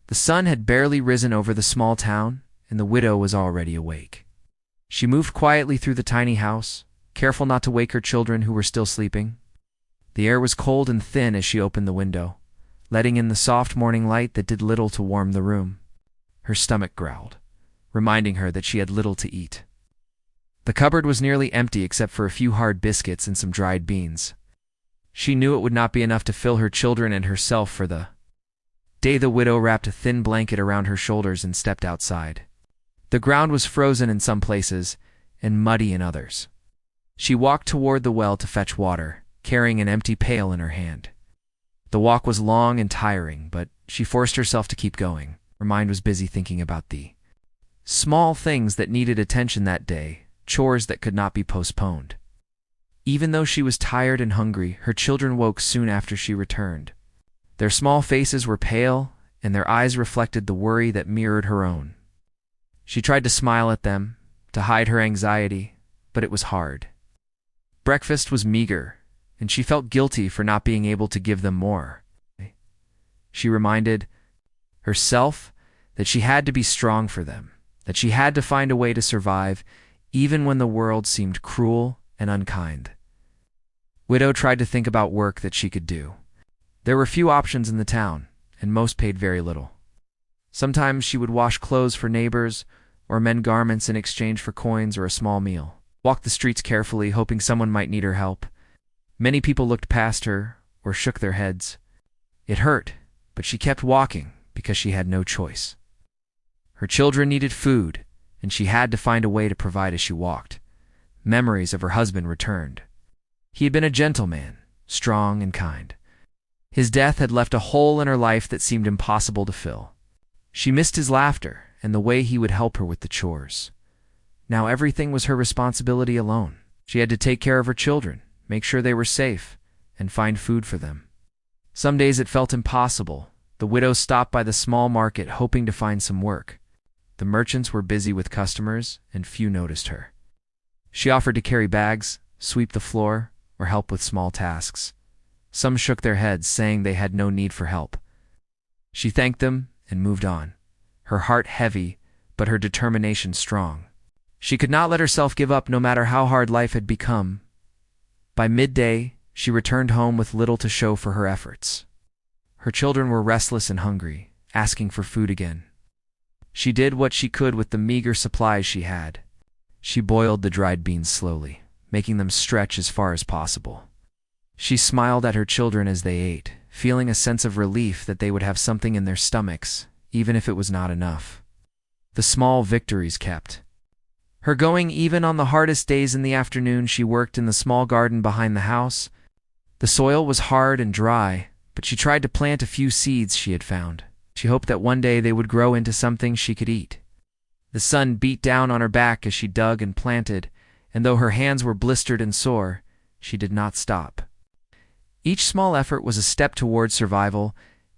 The sun had barely risen over the small town, and the widow was already awake. She moved quietly through the tiny house, careful not to wake her children who were still sleeping. The air was cold and thin as she opened the window, letting in the soft morning light that did little to warm the room. Her stomach growled, reminding her that she had little to eat. The cupboard was nearly empty except for a few hard biscuits and some dried beans. She knew it would not be enough to fill her children and herself for the day. The widow wrapped a thin blanket around her shoulders and stepped outside. The ground was frozen in some places and muddy in others. She walked toward the well to fetch water, carrying an empty pail in her hand. The walk was long and tiring, but she forced herself to keep going. Her mind was busy thinking about the small things that needed attention that day, chores that could not be postponed. Even though she was tired and hungry, her children woke soon after she returned. Their small faces were pale, and their eyes reflected the worry that mirrored her own. She tried to smile at them, to hide her anxiety, but it was hard. Breakfast was meager, and she felt guilty for not being able to give them more. She reminded herself that she had to be strong for them, that she had to find a way to survive, even when the world seemed cruel and unkind. Widow tried to think about work that she could do. There were few options in the town, and most paid very little. Sometimes she would wash clothes for neighbors or mend garments in exchange for coins or a small meal. Walk the streets carefully, hoping someone might need her help. Many people looked past her or shook their heads. It hurt, but she kept walking because she had no choice. Her children needed food, and she had to find a way to provide as she walked. Memories of her husband returned. He had been a gentleman, strong and kind. His death had left a hole in her life that seemed impossible to fill. She missed his laughter and the way he would help her with the chores. Now everything was her responsibility alone. She had to take care of her children, make sure they were safe, and find food for them. Some days it felt impossible. The widow stopped by the small market hoping to find some work. The merchants were busy with customers, and few noticed her. She offered to carry bags, sweep the floor, or help with small tasks. Some shook their heads, saying they had no need for help. She thanked them and moved on, her heart heavy, but her determination strong. She could not let herself give up no matter how hard life had become. By midday, she returned home with little to show for her efforts. Her children were restless and hungry, asking for food again. She did what she could with the meager supplies she had. She boiled the dried beans slowly, making them stretch as far as possible. She smiled at her children as they ate, feeling a sense of relief that they would have something in their stomachs, even if it was not enough. The small victories kept her going even on the hardest days. In the afternoon, she worked in the small garden behind the house. The soil was hard and dry, but she tried to plant a few seeds she had found. She hoped that one day they would grow into something she could eat. The sun beat down on her back as she dug and planted, and though her hands were blistered and sore, she did not stop. Each small effort was a step toward survival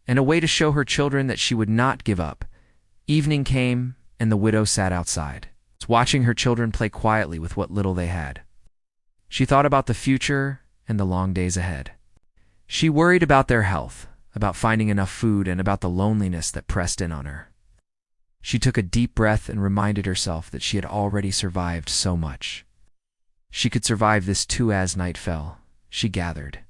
and a way to show her children that she would not give up. Evening came, and the widow sat outside, watching her children play quietly with what little they had. She thought about the future and the long days ahead. She worried about their health, about finding enough food, and about the loneliness that pressed in on her. She took a deep breath and reminded herself that she had already survived so much. She could survive this too. As night fell, she gathered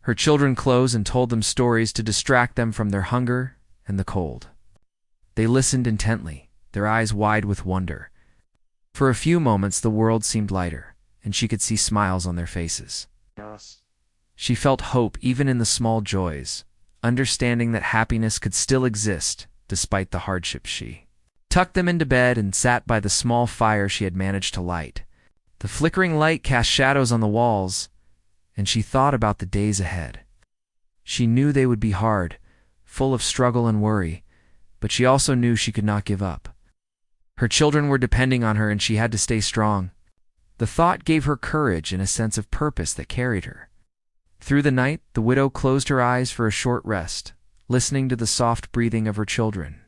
her children close and told them stories to distract them from their hunger and the cold. They listened intently, their eyes wide with wonder. For a few moments the world seemed lighter, and she could see smiles on their faces. She felt hope even in the small joys, understanding that happiness could still exist despite the hardships. She tucked them into bed and sat by the small fire she had managed to light. The flickering light cast shadows on the walls, and she thought about the days ahead. She knew they would be hard, full of struggle and worry, but she also knew she could not give up. Her children were depending on her, and she had to stay strong. The thought gave her courage and a sense of purpose that carried her. Through the night, the widow closed her eyes for a short rest, listening to the soft breathing of her children.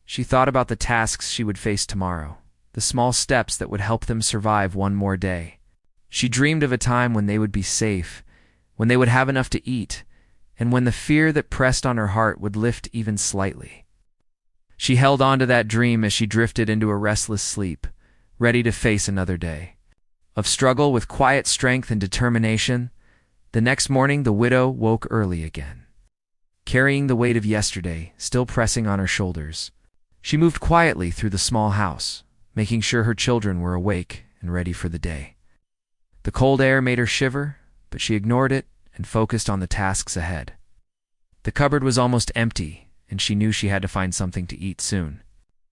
She thought about the tasks she would face tomorrow, the small steps that would help them survive one more day. She dreamed of a time when they would be safe, when they would have enough to eat, and when the fear that pressed on her heart would lift even slightly. She held on to that dream as she drifted into a restless sleep, ready to face another day of struggle with quiet strength and determination. The next morning, the widow woke early again, carrying the weight of yesterday still pressing on her shoulders. She moved quietly through the small house, making sure her children were awake and ready for the day. The cold air made her shiver, but she ignored it and focused on the tasks ahead. The cupboard was almost empty, and she knew she had to find something to eat soon.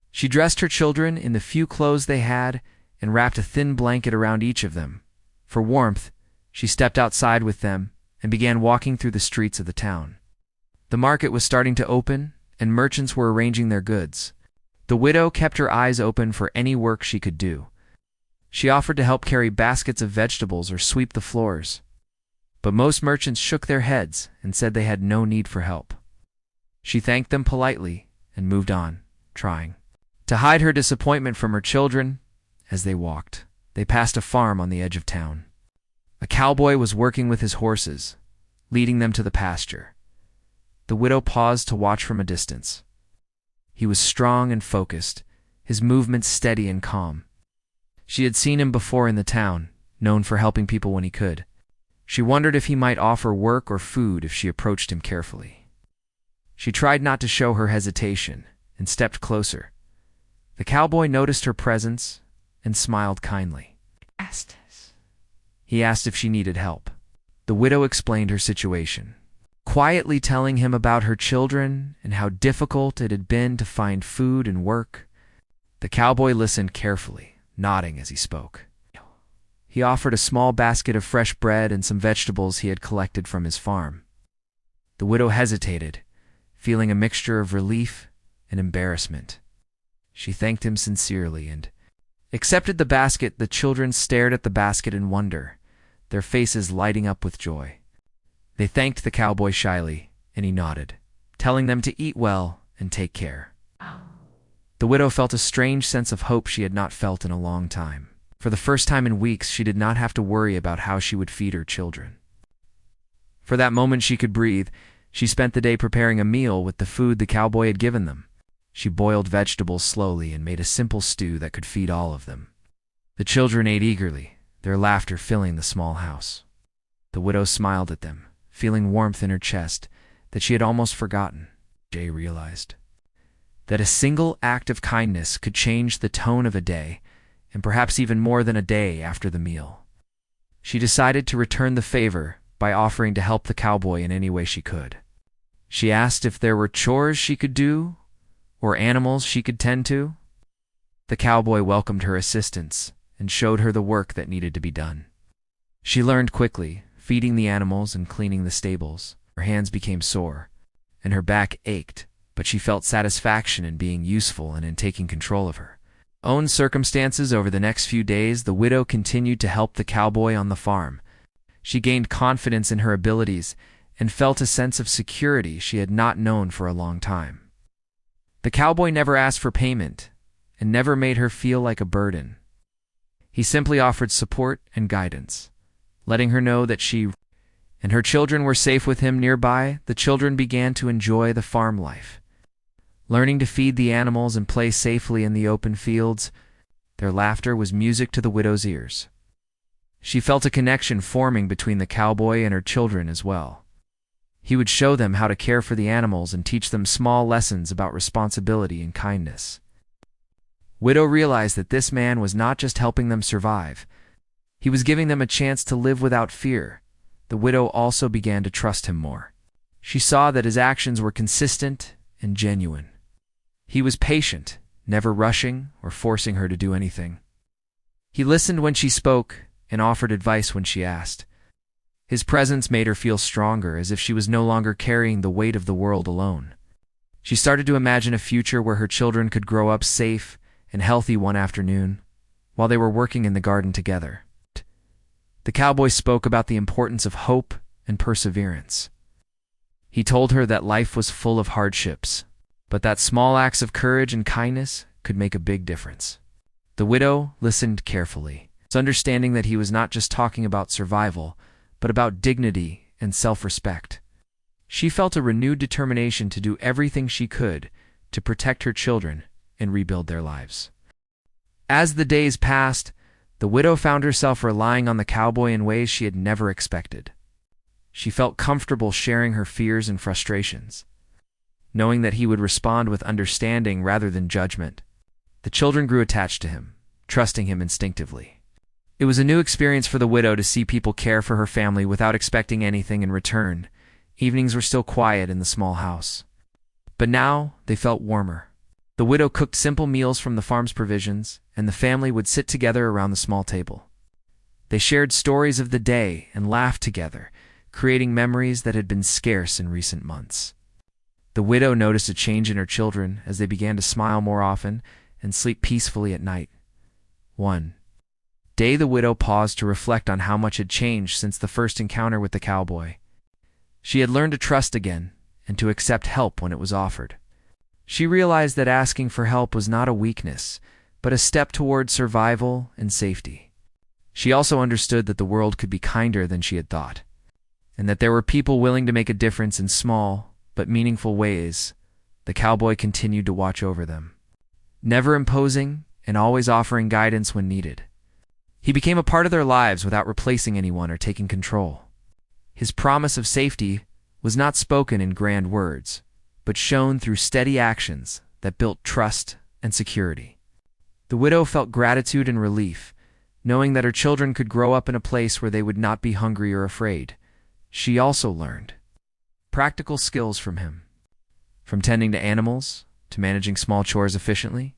She dressed her children in the few clothes they had and wrapped a thin blanket around each of them. For warmth, she stepped outside with them and began walking through the streets of the town. The market was starting to open, and merchants were arranging their goods. The widow kept her eyes open for any work she could do. She offered to help carry baskets of vegetables or sweep the floors. But most merchants shook their heads and said they had no need for help. She thanked them politely and moved on, trying to hide her disappointment from her children. As they walked, they passed a farm on the edge of town. A cowboy was working with his horses, leading them to the pasture. The widow paused to watch from a distance. He was strong and focused, his movements steady and calm. She had seen him before in the town, known for helping people when he could. She wondered if he might offer work or food if she approached him carefully. She tried not to show her hesitation and stepped closer. The cowboy noticed her presence and smiled kindly. He asked if she needed help. The widow explained her situation, quietly telling him about her children and how difficult it had been to find food and work. The cowboy listened carefully, nodding as he spoke. He offered a small basket of fresh bread and some vegetables he had collected from his farm. The widow hesitated, feeling a mixture of relief and embarrassment. She thanked him sincerely and accepted the basket. The children stared at the basket in wonder, their faces lighting up with joy. They thanked the cowboy shyly, and he nodded, telling them to eat well and take care. The widow felt a strange sense of hope she had not felt in a long time. For the first time in weeks, she did not have to worry about how she would feed her children. For that moment she could breathe, she spent the day preparing a meal with the food the cowboy had given them. She boiled vegetables slowly and made a simple stew that could feed all of them. The children ate eagerly, their laughter filling the small house. The widow smiled at them, feeling warmth in her chest that she had almost forgotten. Jay realized that a single act of kindness could change the tone of a day, and perhaps even more than a day after the meal. She decided to return the favor by offering to help the cowboy in any way she could. She asked if there were chores she could do or animals she could tend to. The cowboy welcomed her assistance and showed her the work that needed to be done. She learned quickly, feeding the animals and cleaning the stables. Her hands became sore, and her back ached, but she felt satisfaction in being useful and in taking control of her own circumstances. Over the next few days, the widow continued to help the cowboy on the farm. She gained confidence in her abilities and felt a sense of security she had not known for a long time. The cowboy never asked for payment and never made her feel like a burden. He simply offered support and guidance, letting her know that she and her children were safe with him nearby. The children began to enjoy the farm life, learning to feed the animals and play safely in the open fields. Their laughter was music to the widow's ears. She felt a connection forming between the cowboy and her children as well. He would show them how to care for the animals and teach them small lessons about responsibility and kindness. Widow realized that this man was not just helping them survive. He was giving them a chance to live without fear. The widow also began to trust him more. She saw that his actions were consistent and genuine. He was patient, never rushing or forcing her to do anything. He listened when she spoke and offered advice when she asked. His presence made her feel stronger, as if she was no longer carrying the weight of the world alone. She started to imagine a future where her children could grow up safe and healthy. One afternoon, while they were working in the garden together, the cowboy spoke about the importance of hope and perseverance. He told her that life was full of hardships, but that small acts of courage and kindness could make a big difference. The widow listened carefully, understanding that he was not just talking about survival, but about dignity and self-respect. She felt a renewed determination to do everything she could to protect her children and rebuild their lives. As the days passed, the widow found herself relying on the cowboy in ways she had never expected. She felt comfortable sharing her fears and frustrations, knowing that he would respond with understanding rather than judgment. The children grew attached to him, trusting him instinctively. It was a new experience for the widow to see people care for her family without expecting anything in return. Evenings were still quiet in the small house, but now they felt warmer. The widow cooked simple meals from the farm's provisions, and the family would sit together around the small table. They shared stories of the day and laughed together, creating memories that had been scarce in recent months. The widow noticed a change in her children as they began to smile more often and sleep peacefully at night. One day, the widow paused to reflect on how much had changed since the first encounter with the cowboy. She had learned to trust again and to accept help when it was offered. She realized that asking for help was not a weakness, but a step toward survival and safety. She also understood that the world could be kinder than she had thought, and that there were people willing to make a difference in small but meaningful ways. The cowboy continued to watch over them, never imposing and always offering guidance when needed. He became a part of their lives without replacing anyone or taking control. His promise of safety was not spoken in grand words, but shown through steady actions that built trust and security. The widow felt gratitude and relief, knowing that her children could grow up in a place where they would not be hungry or afraid. She also learned practical skills from him, from tending to animals to managing small chores efficiently.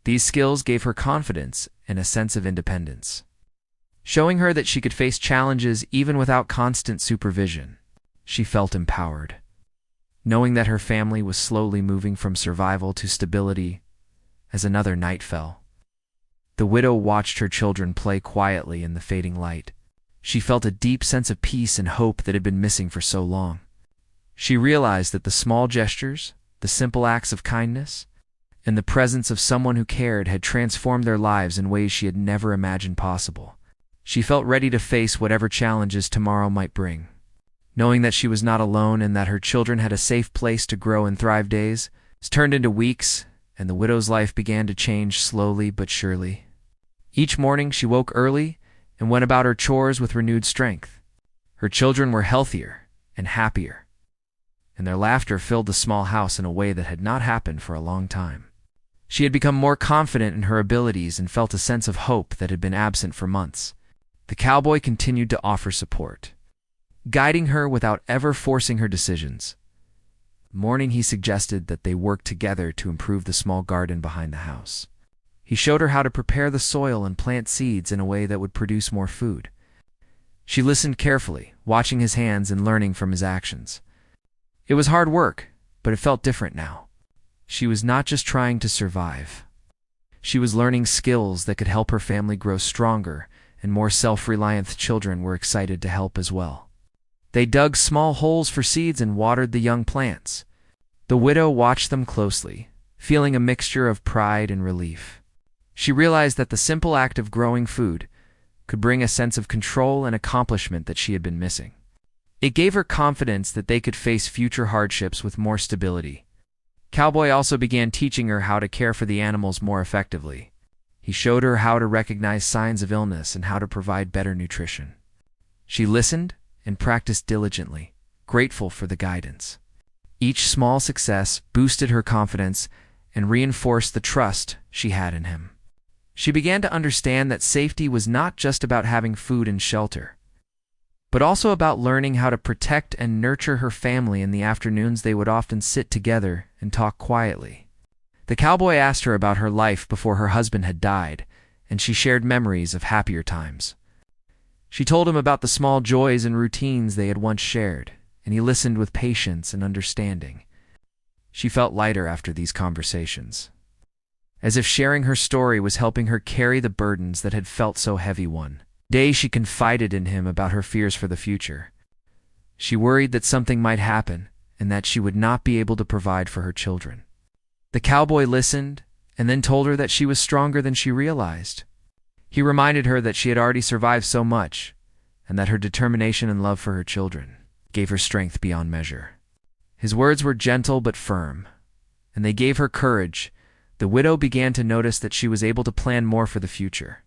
These skills gave her confidence and a sense of independence, showing her that she could face challenges even without constant supervision. She felt empowered, knowing that her family was slowly moving from survival to stability. As another night fell, the widow watched her children play quietly in the fading light. She felt a deep sense of peace and hope that had been missing for so long. She realized that the small gestures, the simple acts of kindness, and the presence of someone who cared had transformed their lives in ways she had never imagined possible. She felt ready to face whatever challenges tomorrow might bring, knowing that she was not alone and that her children had a safe place to grow and thrive. Days turned into weeks, and the widow's life began to change slowly but surely. Each morning she woke early and went about her chores with renewed strength. Her children were healthier and happier, and their laughter filled the small house in a way that had not happened for a long time. She had become more confident in her abilities and felt a sense of hope that had been absent for months. The cowboy continued to offer support, guiding her without ever forcing her decisions. One morning he suggested that they work together to improve the small garden behind the house. He showed her how to prepare the soil and plant seeds in a way that would produce more food. She listened carefully, watching his hands and learning from his actions. It was hard work, but it felt different now. She was not just trying to survive. She was learning skills that could help her family grow stronger, and more self-reliant children were excited to help as well. They dug small holes for seeds and watered the young plants. The widow watched them closely, feeling a mixture of pride and relief. She realized that the simple act of growing food could bring a sense of control and accomplishment that she had been missing. It gave her confidence that they could face future hardships with more stability. Cowboy also began teaching her how to care for the animals more effectively. He showed her how to recognize signs of illness and how to provide better nutrition. She listened and practiced diligently, grateful for the guidance. Each small success boosted her confidence and reinforced the trust she had in him. She began to understand that safety was not just about having food and shelter, but also about learning how to protect and nurture her family. In the afternoons, they would often sit together and talk quietly. The cowboy asked her about her life before her husband had died, and she shared memories of happier times. She told him about the small joys and routines they had once shared, and he listened with patience and understanding. She felt lighter after these conversations, as if sharing her story was helping her carry the burdens that had felt so heavy. One day she confided in him about her fears for the future. She worried that something might happen and that she would not be able to provide for her children. The cowboy listened and then told her that she was stronger than she realized. He reminded her that she had already survived so much and that her determination and love for her children gave her strength beyond measure. His words were gentle but firm, and they gave her courage, the widow began to notice that she was able to plan more for the future.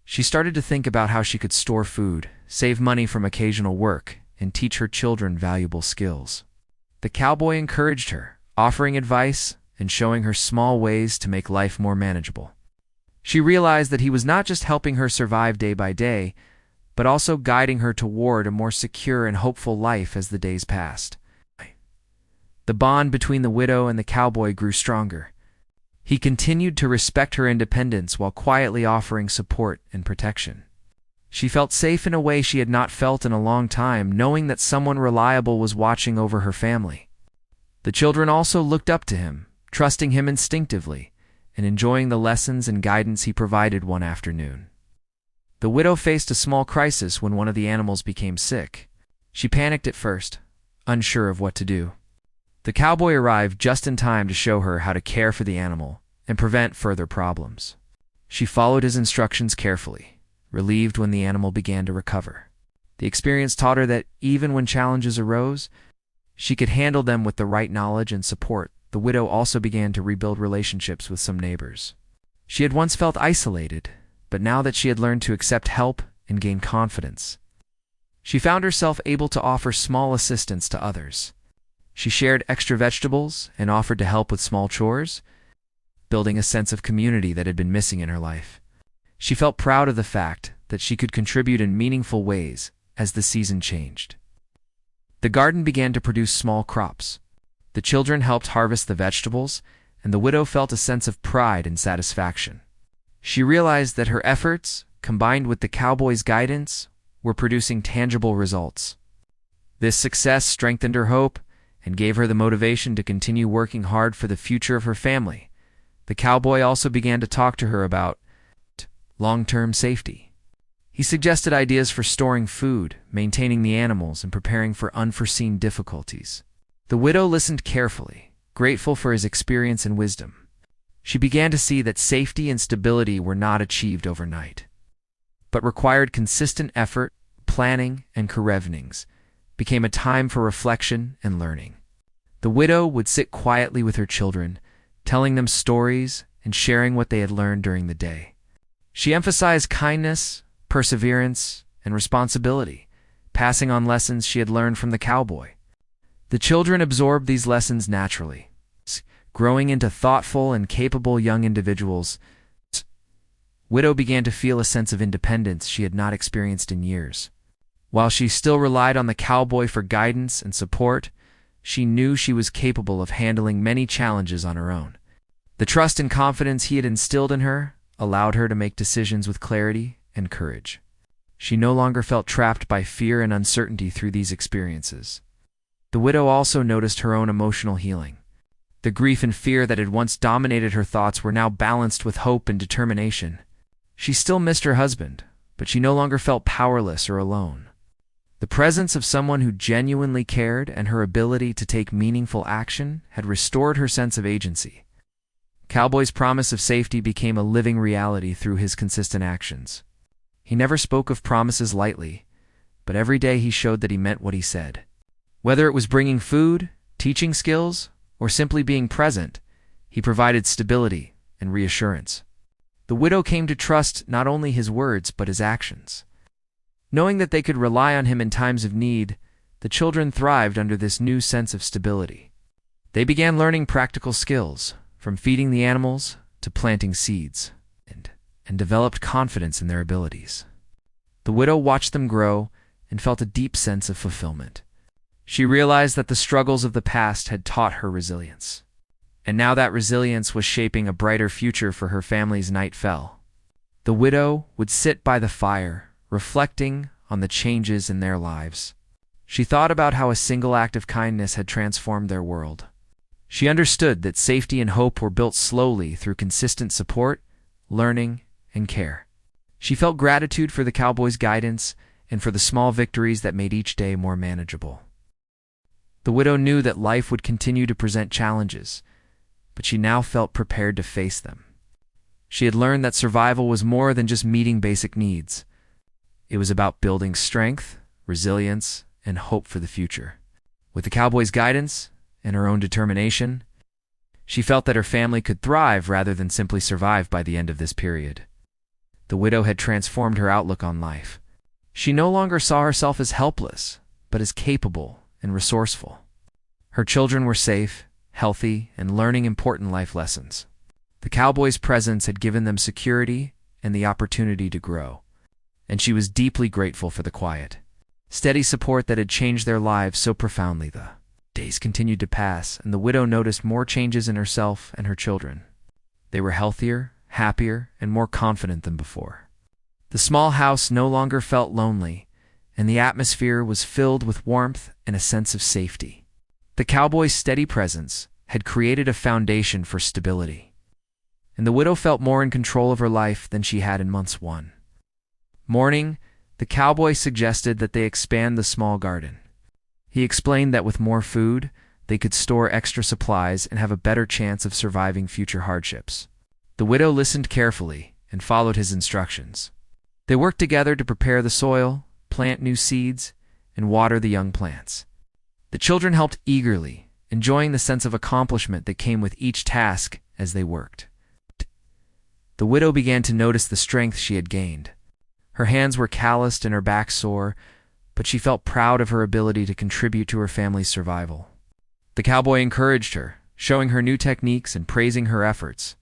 She started to think about how she could store food, save money from occasional work, and teach her children valuable skills. The cowboy encouraged her, offering advice and showing her small ways to make life more manageable. She realized that he was not just helping her survive day by day, but also guiding her toward a more secure and hopeful life as the days passed. The bond between the widow and the cowboy grew stronger. He continued to respect her independence while quietly offering support and protection. She felt safe in a way she had not felt in a long time, knowing that someone reliable was watching over her family. The children also looked up to him, trusting him instinctively, and enjoying the lessons and guidance he provided one afternoon. The widow faced a small crisis when one of the animals became sick. She panicked at first, unsure of what to do. The cowboy arrived just in time to show her how to care for the animal and prevent further problems. She followed his instructions carefully, relieved when the animal began to recover. The experience taught her that even when challenges arose, she could handle them with the right knowledge and support. The widow also began to rebuild relationships with some neighbors. She had once felt isolated, but now that she had learned to accept help and gain confidence, she found herself able to offer small assistance to others. She shared extra vegetables and offered to help with small chores, building a sense of community that had been missing in her life. She felt proud of the fact that she could contribute in meaningful ways as the season changed. The garden began to produce small crops. The children helped harvest the vegetables, and the widow felt a sense of pride and satisfaction. She realized that her efforts, combined with the cowboy's guidance, were producing tangible results. This success strengthened her hope and gave her the motivation to continue working hard for the future of her family. The cowboy also began to talk to her about long-term safety. He suggested ideas for storing food, maintaining the animals, and preparing for unforeseen difficulties. The widow listened carefully, grateful for his experience and wisdom. She began to see that safety and stability were not achieved overnight, but required consistent effort, planning, and evenings became a time for reflection and learning. The widow would sit quietly with her children, telling them stories and sharing what they had learned during the day. She emphasized kindness, perseverance, and responsibility, passing on lessons she had learned from the cowboy. The children absorbed these lessons naturally, growing into thoughtful and capable young individuals. Widow began to feel a sense of independence she had not experienced in years. While she still relied on the cowboy for guidance and support, she knew she was capable of handling many challenges on her own. The trust and confidence he had instilled in her allowed her to make decisions with clarity and courage. She no longer felt trapped by fear and uncertainty through these experiences. The widow also noticed her own emotional healing. The grief and fear that had once dominated her thoughts were now balanced with hope and determination. She still missed her husband, but she no longer felt powerless or alone. The presence of someone who genuinely cared and her ability to take meaningful action had restored her sense of agency. Cowboy's promise of safety became a living reality through his consistent actions. He never spoke of promises lightly, but every day he showed that he meant what he said. Whether it was bringing food, teaching skills, or simply being present, he provided stability and reassurance. The widow came to trust not only his words but his actions. Knowing that they could rely on him in times of need, the children thrived under this new sense of stability. They began learning practical skills, from feeding the animals to planting seeds, and developed confidence in their abilities. The widow watched them grow and felt a deep sense of fulfillment. She realized that the struggles of the past had taught her resilience, and now that resilience was shaping a brighter future for her family's night fell. The widow would sit by the fire, reflecting on the changes in their lives. She thought about how a single act of kindness had transformed their world. She understood that safety and hope were built slowly through consistent support, learning, and care. She felt gratitude for the cowboy's guidance and for the small victories that made each day more manageable. The widow knew that life would continue to present challenges, but she now felt prepared to face them. She had learned that survival was more than just meeting basic needs. It was about building strength, resilience, and hope for the future. With the cowboy's guidance and her own determination, She felt that her family could thrive rather than simply survive by the end of this period. The widow had transformed her outlook on life. She no longer saw herself as helpless, but as capable and resourceful. Her children were safe, healthy, and learning important life lessons. The cowboy's presence had given them security and the opportunity to grow, and she was deeply grateful for the quiet, steady support that had changed their lives so profoundly. The days continued to pass, and the widow noticed more changes in herself and her children. They were healthier, happier, and more confident than before. The small house no longer felt lonely, and the atmosphere was filled with warmth and a sense of safety. The cowboy's steady presence had created a foundation for stability, and the widow felt more in control of her life than she had in months. One morning, the cowboy suggested that they expand the small garden. He explained that with more food, they could store extra supplies and have a better chance of surviving future hardships. The widow listened carefully and followed his instructions. They worked together to prepare the soil, plant new seeds, and water the young plants. The children helped eagerly, enjoying the sense of accomplishment that came with each task as they worked. The widow began to notice the strength she had gained. Her hands were calloused and her back sore, but she felt proud of her ability to contribute to her family's survival. The cowboy encouraged her, showing her new techniques and praising her efforts.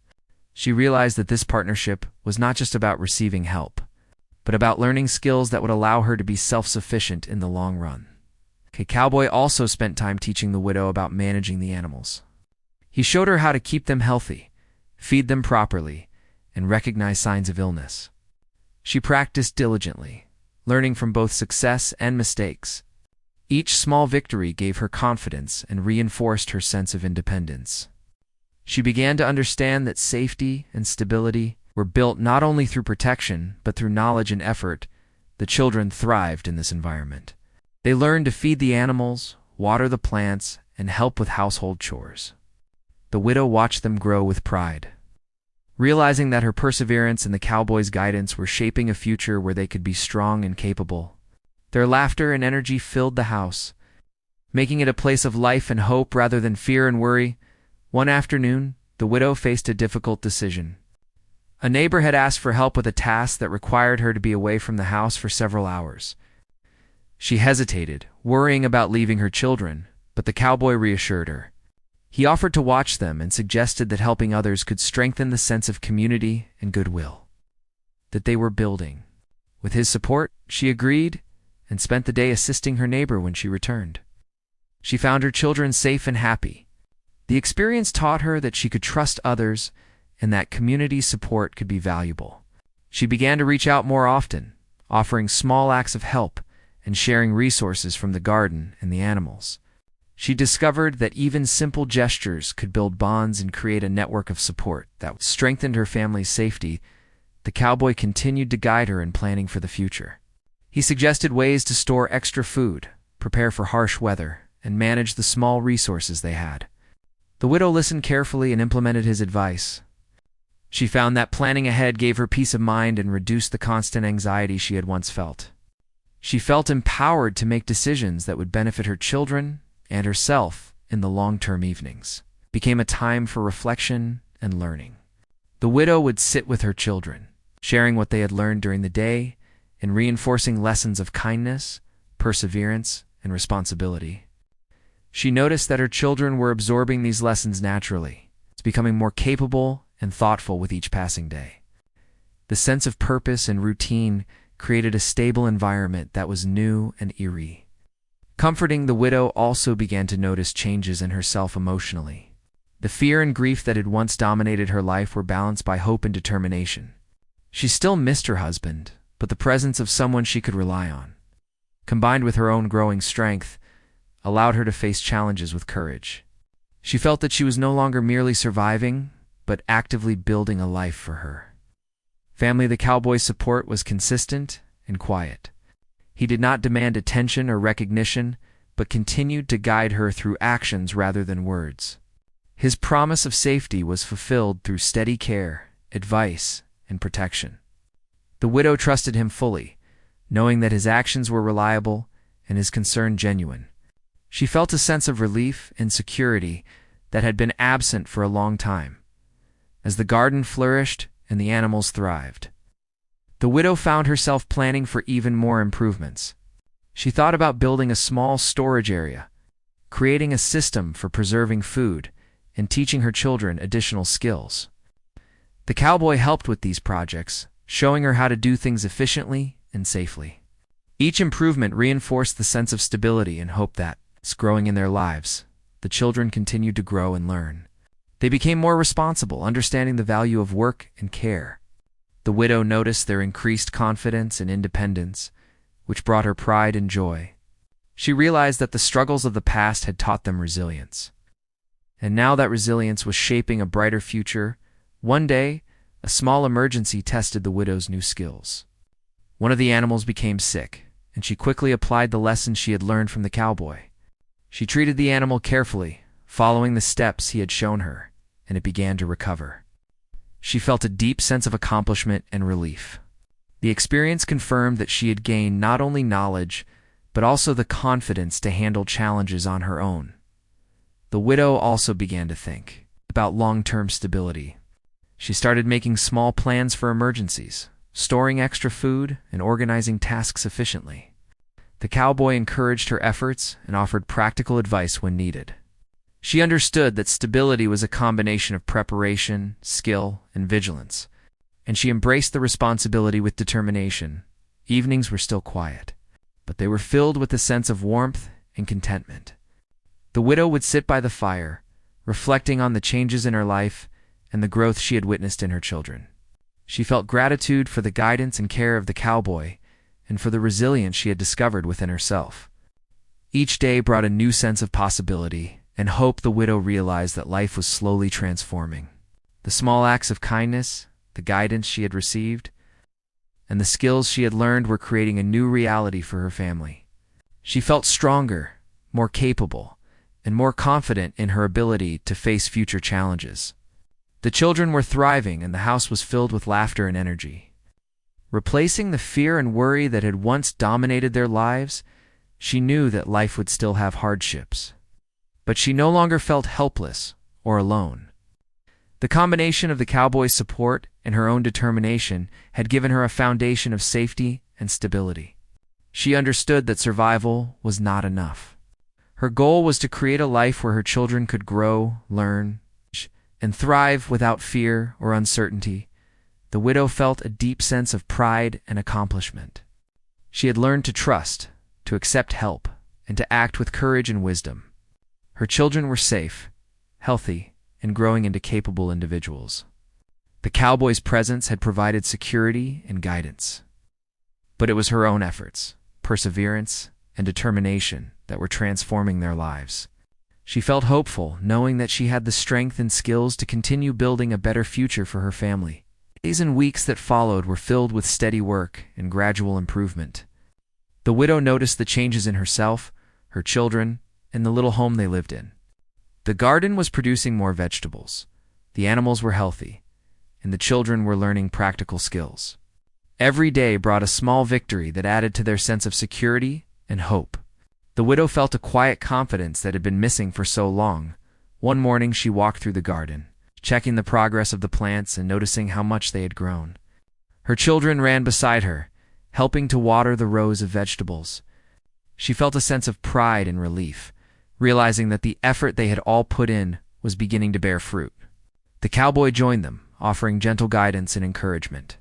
She realized that this partnership was not just about receiving help, but about learning skills that would allow her to be self-sufficient in the long run. Cowboy also spent time teaching the widow about managing the animals. He showed her how to keep them healthy, feed them properly, and recognize signs of illness. She practiced diligently, learning from both success and mistakes. Each small victory gave her confidence and reinforced her sense of independence. She began to understand that safety and stability were built not only through protection, but through knowledge and effort. The children thrived in this environment. They learned to feed the animals, water the plants, and help with household chores. The widow watched them grow with pride, realizing that her perseverance and the cowboy's guidance were shaping a future where they could be strong and capable. Their laughter and energy filled the house, making it a place of life and hope rather than fear and worry. One afternoon, the widow faced a difficult decision. A neighbor had asked for help with a task that required her to be away from the house for several hours. She hesitated, worrying about leaving her children, but the cowboy reassured her. He offered to watch them and suggested that helping others could strengthen the sense of community and goodwill that they were building. With his support, she agreed and spent the day assisting her neighbor when she returned. She found her children safe and happy. The experience taught her that she could trust others and that community support could be valuable. She began to reach out more often, offering small acts of help and sharing resources from the garden and the animals. She discovered that even simple gestures could build bonds and create a network of support that strengthened her family's safety. The cowboy continued to guide her in planning for the future. He suggested ways to store extra food, prepare for harsh weather, and manage the small resources they had. The widow listened carefully and implemented his advice. She found that planning ahead gave her peace of mind and reduced the constant anxiety she had once felt. She felt empowered to make decisions that would benefit her children and herself in the long-term evenings. It became a time for reflection and learning. The widow would sit with her children, sharing what they had learned during the day and reinforcing lessons of kindness, perseverance, and responsibility. She noticed that her children were absorbing these lessons naturally, becoming more capable and thoughtful with each passing day. The sense of purpose and routine created a stable environment that was new and eerie. Comforting, the widow also began to notice changes in herself emotionally. The fear and grief that had once dominated her life were balanced by hope and determination. She still missed her husband, but the presence of someone she could rely on, combined with her own growing strength, allowed her to face challenges with courage. She felt that she was no longer merely surviving, but actively building a life for her. Family, the cowboy's support was consistent and quiet. He did not demand attention or recognition, but continued to guide her through actions rather than words. His promise of safety was fulfilled through steady care, advice, and protection. The widow trusted him fully, knowing that his actions were reliable and his concern genuine. She felt a sense of relief and security, that had been absent for a long time. As the garden flourished and the animals thrived, the widow found herself planning for even more improvements. She thought about building a small storage area, creating a system for preserving food, and teaching her children additional skills. The cowboy helped with these projects, showing her how to do things efficiently and safely. Each improvement reinforced the sense of stability and hope that, as growing in their lives, the children continued to grow and learn. They became more responsible, understanding the value of work and care. The widow noticed their increased confidence and independence, which brought her pride and joy. She realized that the struggles of the past had taught them resilience. And now that resilience was shaping a brighter future, one day, a small emergency tested the widow's new skills. One of the animals became sick, and she quickly applied the lessons she had learned from the cowboy. She treated the animal carefully, following the steps he had shown her, and it began to recover. She felt a deep sense of accomplishment and relief. The experience confirmed that she had gained not only knowledge, but also the confidence to handle challenges on her own. The widow also began to think about long-term stability. She started making small plans for emergencies, storing extra food, and organizing tasks efficiently. The cowboy encouraged her efforts and offered practical advice when needed. She understood that stability was a combination of preparation, skill, and vigilance, and she embraced the responsibility with determination. Evenings were still quiet, but they were filled with a sense of warmth and contentment. The widow would sit by the fire, reflecting on the changes in her life and the growth she had witnessed in her children. She felt gratitude for the guidance and care of the cowboy and for the resilience she had discovered within herself. Each day brought a new sense of possibility and hope. The widow realized that life was slowly transforming. The small acts of kindness, the guidance she had received, and the skills she had learned were creating a new reality for her family. She felt stronger, more capable, and more confident in her ability to face future challenges. The children were thriving and the house was filled with laughter and energy. Replacing the fear and worry that had once dominated their lives, she knew that life would still have hardships. But she no longer felt helpless or alone. The combination of the cowboy's support and her own determination had given her a foundation of safety and stability. She understood that survival was not enough. Her goal was to create a life where her children could grow, learn, and thrive without fear or uncertainty. The widow felt a deep sense of pride and accomplishment. She had learned to trust, to accept help, and to act with courage and wisdom. Her children were safe, healthy, and growing into capable individuals. The cowboy's presence had provided security and guidance. But it was her own efforts, perseverance, and determination that were transforming their lives. She felt hopeful, knowing that she had the strength and skills to continue building a better future for her family. Days and weeks that followed were filled with steady work and gradual improvement. The widow noticed the changes in herself, her children, and the little home they lived in. The garden was producing more vegetables, the animals were healthy, and the children were learning practical skills. Every day brought a small victory that added to their sense of security and hope. The widow felt a quiet confidence that had been missing for so long. One morning she walked through the garden, checking the progress of the plants and noticing how much they had grown. Her children ran beside her, helping to water the rows of vegetables. She felt a sense of pride and relief, realizing that the effort they had all put in was beginning to bear fruit. The cowboy joined them, offering gentle guidance and encouragement.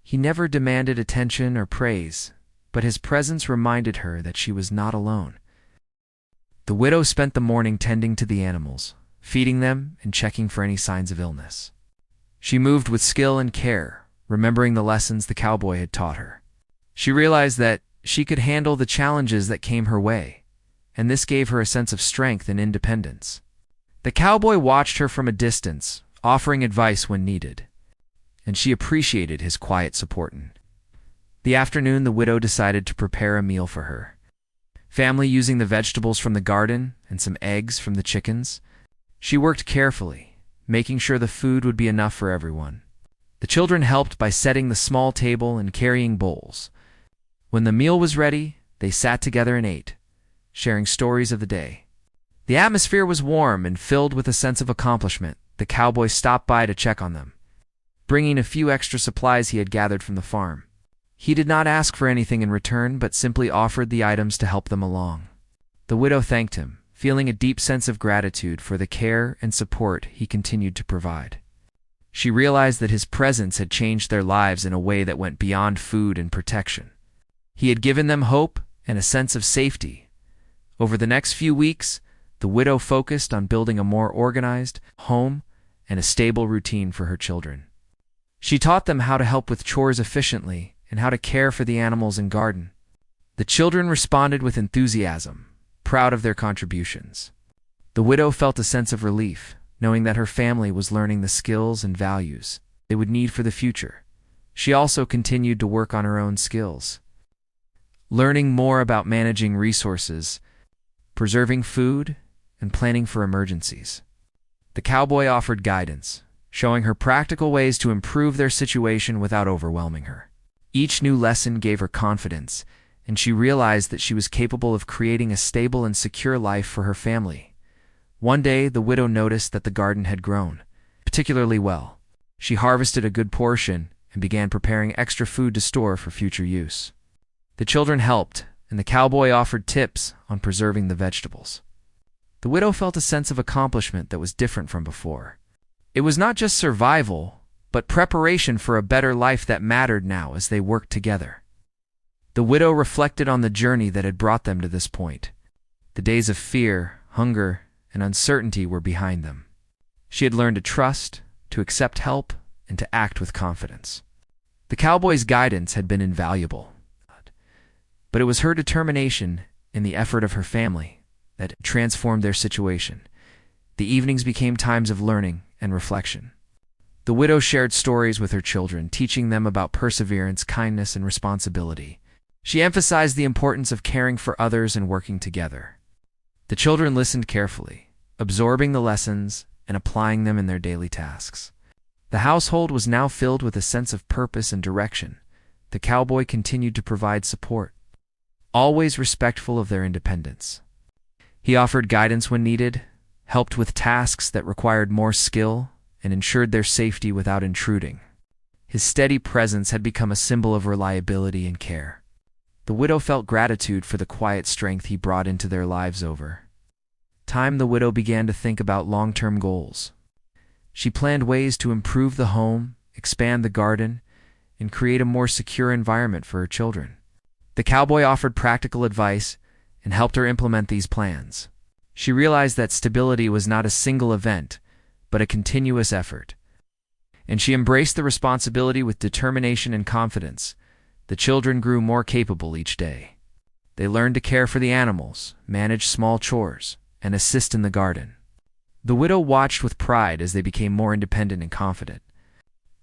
He never demanded attention or praise, but his presence reminded her that she was not alone. The widow spent the morning tending to the animals, feeding them and checking for any signs of illness. She moved with skill and care, remembering the lessons the cowboy had taught her. She realized that she could handle the challenges that came her way, and this gave her a sense of strength and independence. The cowboy watched her from a distance, offering advice when needed, and she appreciated his quiet support. The afternoon, the widow decided to prepare a meal for her family using the vegetables from the garden and some eggs from the chickens. She worked carefully, making sure the food would be enough for everyone. The children helped by setting the small table and carrying bowls. When the meal was ready, they sat together and ate, sharing stories of the day. The atmosphere was warm and filled with a sense of accomplishment. The cowboy stopped by to check on them, bringing a few extra supplies he had gathered from the farm. He did not ask for anything in return, but simply offered the items to help them along. The widow thanked him, feeling a deep sense of gratitude for the care and support he continued to provide. She realized that his presence had changed their lives in a way that went beyond food and protection. He had given them hope and a sense of safety. Over the next few weeks, the widow focused on building a more organized home and a stable routine for her children. She taught them how to help with chores efficiently and how to care for the animals and garden. The children responded with enthusiasm, proud of their contributions. The widow felt a sense of relief, knowing that her family was learning the skills and values they would need for the future. She also continued to work on her own skills, learning more about managing resources, preserving food, and planning for emergencies. The cowboy offered guidance, showing her practical ways to improve their situation without overwhelming her. Each new lesson gave her confidence, and she realized that she was capable of creating a stable and secure life for her family. One day, the widow noticed that the garden had grown particularly well. She harvested a good portion and began preparing extra food to store for future use. The children helped, and the cowboy offered tips on preserving the vegetables. The widow felt a sense of accomplishment that was different from before. It was not just survival, but preparation for a better life that mattered now as they worked together. The widow reflected on the journey that had brought them to this point. The days of fear, hunger, and uncertainty were behind them. She had learned to trust, to accept help, and to act with confidence. The cowboy's guidance had been invaluable, but it was her determination and the effort of her family that transformed their situation. The evenings became times of learning and reflection. The widow shared stories with her children, teaching them about perseverance, kindness, and responsibility. She emphasized the importance of caring for others and working together. The children listened carefully, absorbing the lessons and applying them in their daily tasks. The household was now filled with a sense of purpose and direction. The cowboy continued to provide support, always respectful of their independence. He offered guidance when needed, helped with tasks that required more skill, and ensured their safety without intruding. His steady presence had become a symbol of reliability and care. The widow felt gratitude for the quiet strength he brought into their lives. Over time, the widow began to think about long-term goals. She planned ways to improve the home, expand the garden, and create a more secure environment for her children. The cowboy offered practical advice and helped her implement these plans. She realized that stability was not a single event, but a continuous effort, and she embraced the responsibility with determination and confidence. The children grew more capable each day. They learned to care for the animals, manage small chores, and assist in the garden. The widow watched with pride as they became more independent and confident.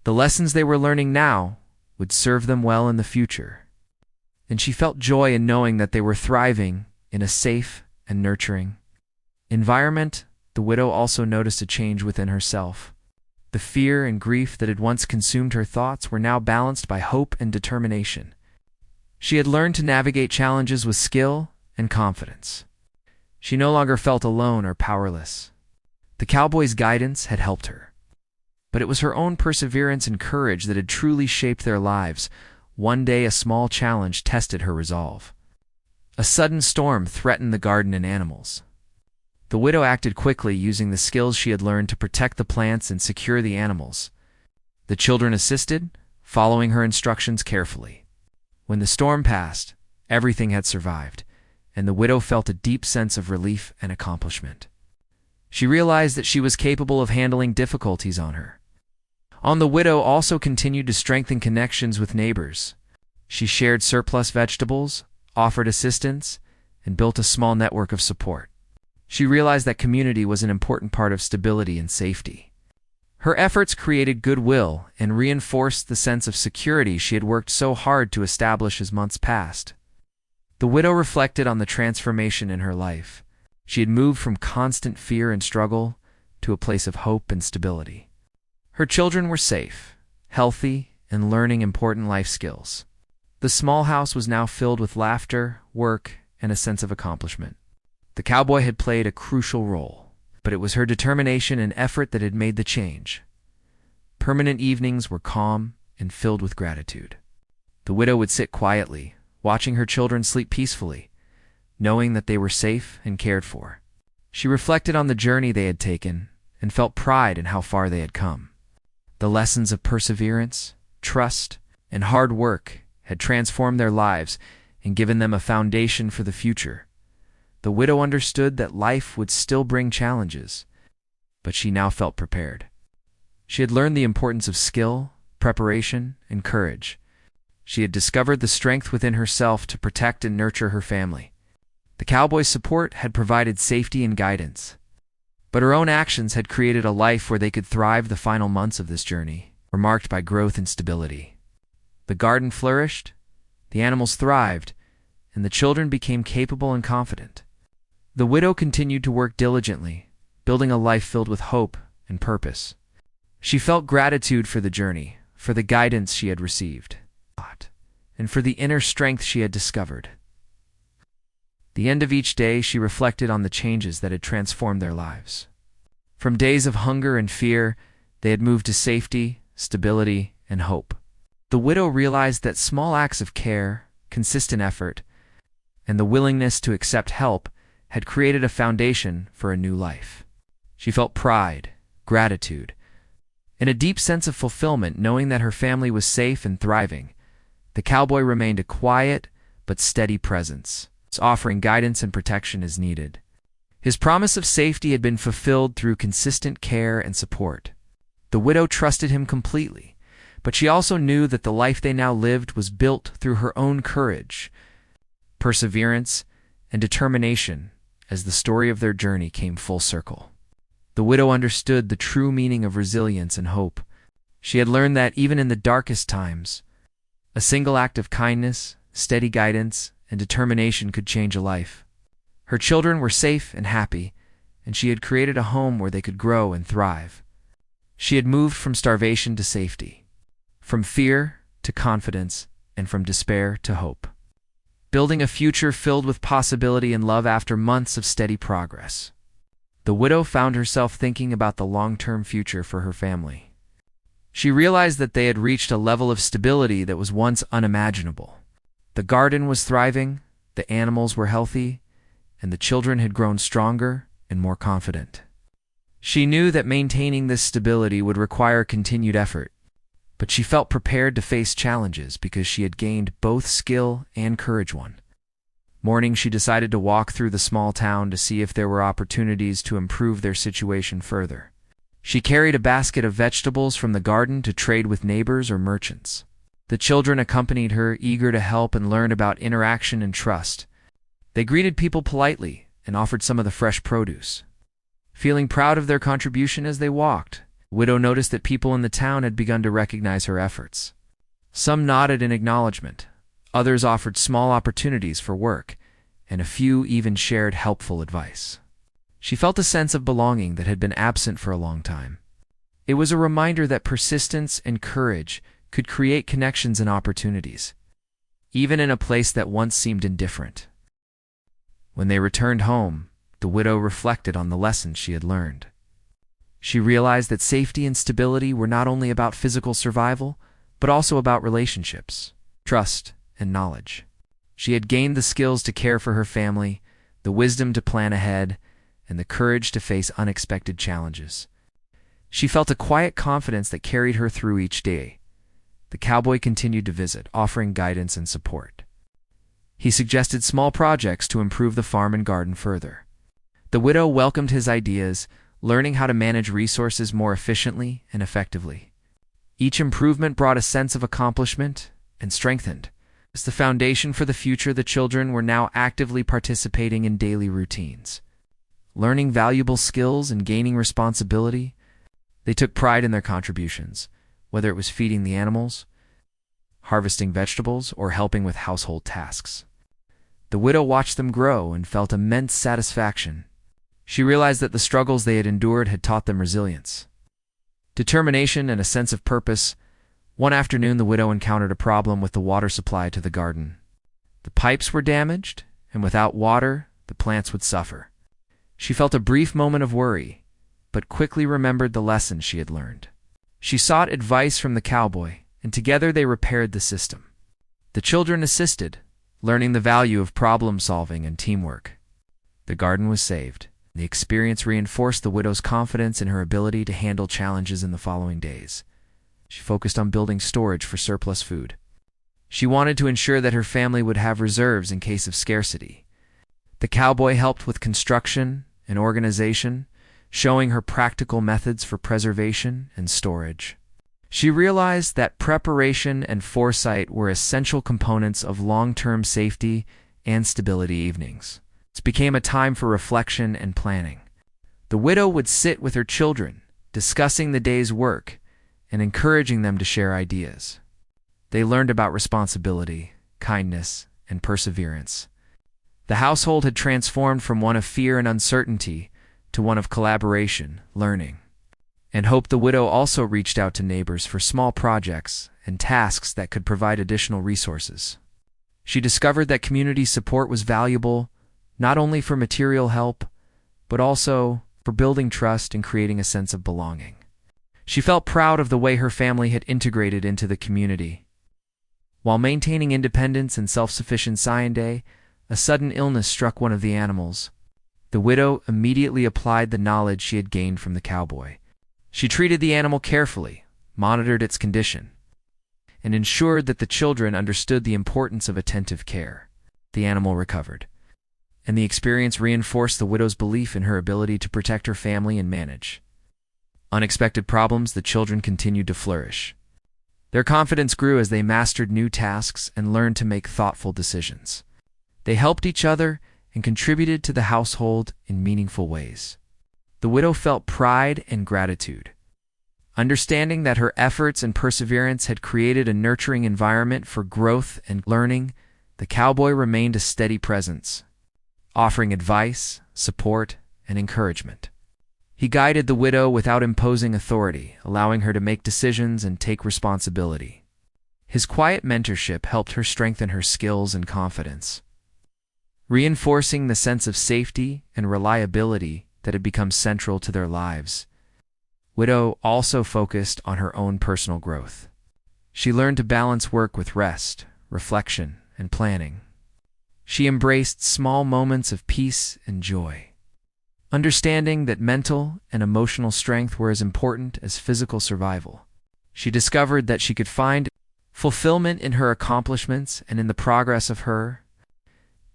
The lessons they were learning now would serve them well in the future, and she felt joy in knowing that they were thriving in a safe and nurturing environment. The widow also noticed a change within herself. The fear and grief that had once consumed her thoughts were now balanced by hope and determination. She had learned to navigate challenges with skill and confidence. She no longer felt alone or powerless. The cowboy's guidance had helped her, but it was her own perseverance and courage that had truly shaped their lives. One day, a small challenge tested her resolve. A sudden storm threatened the garden and animals. The widow acted quickly, using the skills she had learned to protect the plants and secure the animals. The children assisted, following her instructions carefully. When the storm passed, everything had survived, and the widow felt a deep sense of relief and accomplishment. She realized that she was capable of handling difficulties on her own. The widow also continued to strengthen connections with neighbors. She shared surplus vegetables, offered assistance, and built a small network of support. She realized that community was an important part of stability and safety. Her efforts created goodwill and reinforced the sense of security she had worked so hard to establish as months passed. The widow reflected on the transformation in her life. She had moved from constant fear and struggle to a place of hope and stability. Her children were safe, healthy, and learning important life skills. The small house was now filled with laughter, work, and a sense of accomplishment. The cowboy had played a crucial role, but it was her determination and effort that had made the change. Permanent evenings were calm and filled with gratitude. The widow would sit quietly, watching her children sleep peacefully, knowing that they were safe and cared for. She reflected on the journey they had taken and felt pride in how far they had come. The lessons of perseverance, trust, and hard work had transformed their lives and given them a foundation for the future. The widow understood that life would still bring challenges, but she now felt prepared. She had learned the importance of skill, preparation, and courage. She had discovered the strength within herself to protect and nurture her family. The cowboy's support had provided safety and guidance, but her own actions had created a life where they could thrive. The final months of this journey were marked by growth and stability. The garden flourished, the animals thrived, and the children became capable and confident. The widow continued to work diligently, building a life filled with hope and purpose. She felt gratitude for the journey, for the guidance she had received, and for the inner strength she had discovered. The end of each day, she reflected on the changes that had transformed their lives. From days of hunger and fear, they had moved to safety, stability, and hope. The widow realized that small acts of care, consistent effort, and the willingness to accept help had created a foundation for a new life. She felt pride, gratitude, and a deep sense of fulfillment knowing that her family was safe and thriving. The cowboy remained a quiet but steady presence, offering guidance and protection as needed. His promise of safety had been fulfilled through consistent care and support. The widow trusted him completely, but she also knew that the life they now lived was built through her own courage, perseverance, and determination. As the story of their journey came full circle, the widow understood the true meaning of resilience and hope. She had learned that even in the darkest times, a single act of kindness, steady guidance, and determination could change a life. Her children were safe and happy, and she had created a home where they could grow and thrive. She had moved from starvation to safety, from fear to confidence, and from despair to hope, building a future filled with possibility and love after months of steady progress. The widow found herself thinking about the long-term future for her family. She realized that they had reached a level of stability that was once unimaginable. The garden was thriving, the animals were healthy, and the children had grown stronger and more confident. She knew that maintaining this stability would require continued effort, but she felt prepared to face challenges because she had gained both skill and courage. One morning, she decided to walk through the small town to see if there were opportunities to improve their situation further. She carried a basket of vegetables from the garden to trade with neighbors or merchants. The children accompanied her, eager to help and learn about interaction and trust. They greeted people politely and offered some of the fresh produce. Feeling proud of their contribution as they walked, the widow noticed that people in the town had begun to recognize her efforts. Some nodded in acknowledgement, others offered small opportunities for work, and a few even shared helpful advice. She felt a sense of belonging that had been absent for a long time. It was a reminder that persistence and courage could create connections and opportunities, even in a place that once seemed indifferent. When they returned home, the widow reflected on the lessons she had learned. She realized that safety and stability were not only about physical survival, but also about relationships, trust, and knowledge. She had gained the skills to care for her family, the wisdom to plan ahead, and the courage to face unexpected challenges. She felt a quiet confidence that carried her through each day. The cowboy continued to visit, offering guidance and support. He suggested small projects to improve the farm and garden further. The widow welcomed his ideas, learning how to manage resources more efficiently and effectively. Each improvement brought a sense of accomplishment and strengthened. As the foundation for the future, the children were now actively participating in daily routines, learning valuable skills and gaining responsibility. They took pride in their contributions, whether it was feeding the animals, harvesting vegetables, or helping with household tasks. The widow watched them grow and felt immense satisfaction. She realized that the struggles they had endured had taught them resilience, determination, and a sense of purpose. One afternoon, the widow encountered a problem with the water supply to the garden. The pipes were damaged, and without water, the plants would suffer. She felt a brief moment of worry, but quickly remembered the lesson she had learned. She sought advice from the cowboy, and together they repaired the system. The children assisted, learning the value of problem-solving and teamwork. The garden was saved. The experience reinforced the widow's confidence in her ability to handle challenges in the following days. She focused on building storage for surplus food. She wanted to ensure that her family would have reserves in case of scarcity. The cowboy helped with construction and organization, showing her practical methods for preservation and storage. She realized that preparation and foresight were essential components of long-term safety and stability evenings. It became a time for reflection and planning. The widow would sit with her children, discussing the day's work and encouraging them to share ideas. They learned about responsibility, kindness, and perseverance. The household had transformed from one of fear and uncertainty to one of collaboration, learning, and hope. The widow also reached out to neighbors for small projects and tasks that could provide additional resources. She discovered that community support was valuable, not only for material help, but also for building trust and creating a sense of belonging. She felt proud of the way her family had integrated into the community. While maintaining independence and self-sufficiency one day, a sudden illness struck one of the animals. The widow immediately applied the knowledge she had gained from the cowboy. She treated the animal carefully, monitored its condition, and ensured that the children understood the importance of attentive care. The animal recovered, and the experience reinforced the widow's belief in her ability to protect her family and manage unexpected problems. The children continued to flourish. Their confidence grew as they mastered new tasks and learned to make thoughtful decisions. They helped each other and contributed to the household in meaningful ways. The widow felt pride and gratitude. Understanding that her efforts and perseverance had created a nurturing environment for growth and learning, the cowboy remained a steady presence, offering advice, support, and encouragement. He guided the widow without imposing authority, allowing her to make decisions and take responsibility. His quiet mentorship helped her strengthen her skills and confidence, reinforcing the sense of safety and reliability that had become central to their lives. Widow also focused on her own personal growth. She learned to balance work with rest, reflection, and planning. She embraced small moments of peace and joy, understanding that mental and emotional strength were as important as physical survival. She discovered that she could find fulfillment in her accomplishments and in the progress of her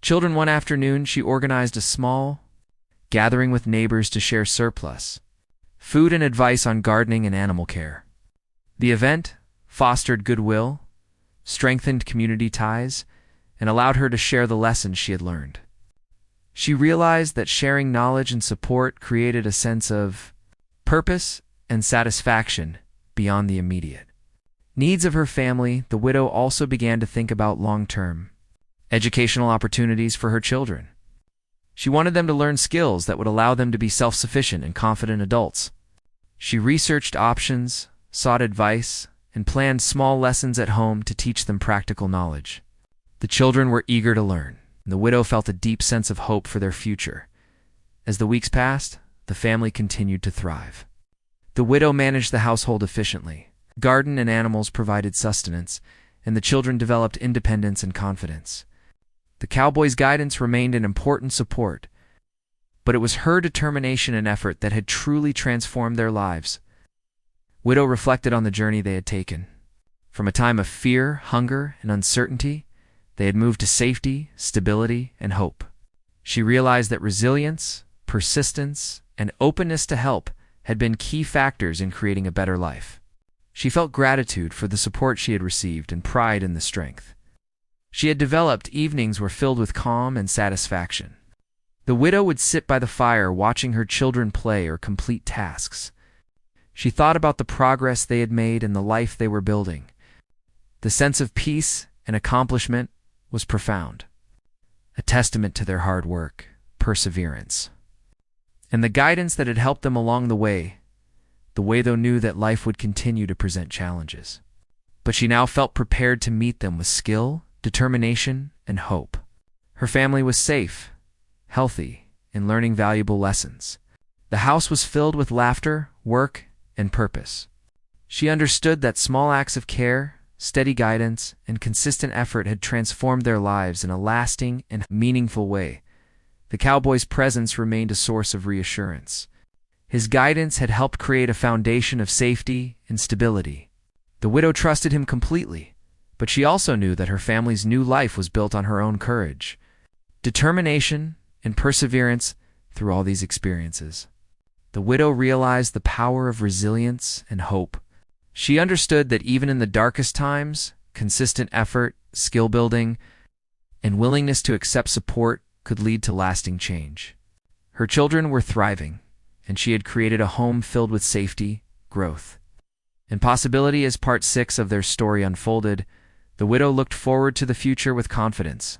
children. One afternoon, she organized a small gathering with neighbors to share surplus food and advice on gardening and animal care. The event fostered goodwill, strengthened community ties, and allowed her to share the lessons she had learned. She realized that sharing knowledge and support created a sense of purpose and satisfaction beyond the immediate needs of her family. The widow also began to think about long-term educational opportunities for her children. She wanted them to learn skills that would allow them to be self-sufficient and confident adults. She researched options, sought advice, and planned small lessons at home to teach them practical knowledge. The children were eager to learn, and the widow felt a deep sense of hope for their future. As the weeks passed, the family continued to thrive. The widow managed the household efficiently. Garden and animals provided sustenance, and the children developed independence and confidence. The cowboy's guidance remained an important support, but it was her determination and effort that had truly transformed their lives. Widow reflected on the journey they had taken. From a time of fear, hunger, and uncertainty, they had moved to safety, stability, and hope. She realized that resilience, persistence, and openness to help had been key factors in creating a better life. She felt gratitude for the support she had received and pride in the strength she had developed. Evenings were filled with calm and satisfaction. The widow would sit by the fire watching her children play or complete tasks. She thought about the progress they had made and the life they were building. The sense of peace and accomplishment was profound, a testament to their hard work, perseverance, and the guidance that had helped them along the way. The widow knew that life would continue to present challenges, but she now felt prepared to meet them with skill, determination, and hope. Her family was safe, healthy, and learning valuable lessons. The house was filled with laughter, work, and purpose. She understood that small acts of care, steady guidance, and consistent effort had transformed their lives in a lasting and meaningful way. The cowboy's presence remained a source of reassurance. His guidance had helped create a foundation of safety and stability. The widow trusted him completely, but she also knew that her family's new life was built on her own courage, determination, and perseverance through all these experiences. The widow realized the power of resilience and hope. She understood that even in the darkest times, consistent effort, skill building, and willingness to accept support could lead to lasting change. Her children were thriving, and she had created a home filled with safety, growth, and possibility. As part 6 of their story unfolded, the widow looked forward to the future with confidence.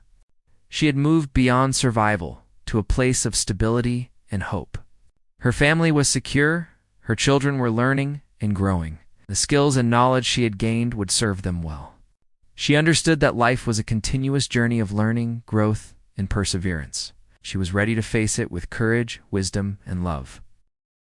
She had moved beyond survival to a place of stability and hope. Her family was secure, her children were learning and growing. The skills and knowledge she had gained would serve them well. She understood that life was a continuous journey of learning, growth, and perseverance. She was ready to face it with courage, wisdom, and love.